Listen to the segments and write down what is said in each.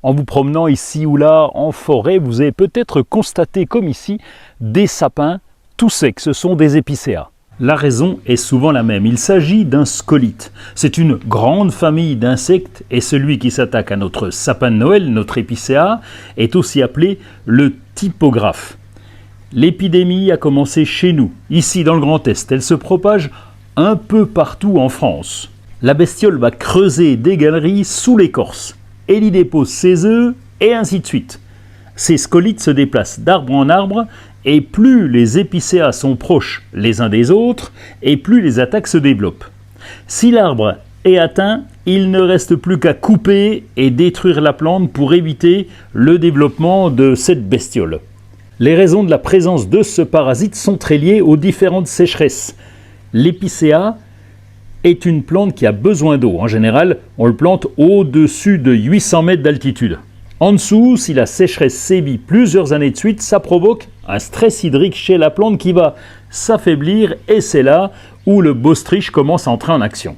En vous promenant ici ou là en forêt, vous avez peut-être constaté, comme ici, des sapins tout secs. Ce sont des épicéas. La raison est souvent la même. Il s'agit d'un scolyte. C'est une grande famille d'insectes et celui qui s'attaque à notre sapin de Noël, notre épicéa, est aussi appelé le typographe. L'épidémie a commencé chez nous, ici dans le Grand Est. Elle se propage un peu partout en France. La bestiole va creuser des galeries sous l'écorce. Elle y dépose ses œufs et ainsi de suite. Ces scolytes se déplacent d'arbre en arbre et plus les épicéas sont proches les uns des autres et plus les attaques se développent. Si l'arbre est atteint, il ne reste plus qu'à couper et détruire la plante pour éviter le développement de cette bestiole. Les raisons de la présence de ce parasite sont très liées aux différentes sécheresses. L'épicéa est une plante qui a besoin d'eau. En général, on le plante au-dessus de 800 mètres d'altitude. En dessous, si la sécheresse sévit plusieurs années de suite, ça provoque un stress hydrique chez la plante qui va s'affaiblir et c'est là où le bostridge commence à entrer en action.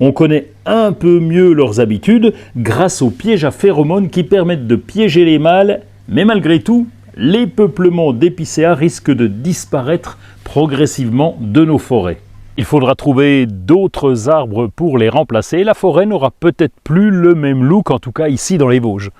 On connaît un peu mieux leurs habitudes grâce aux pièges à phéromones qui permettent de piéger les mâles, mais malgré tout, les peuplements d'épicéas risquent de disparaître progressivement de nos forêts. Il faudra trouver d'autres arbres pour les remplacer. La forêt n'aura peut-être plus le même look, en tout cas ici dans les Vosges.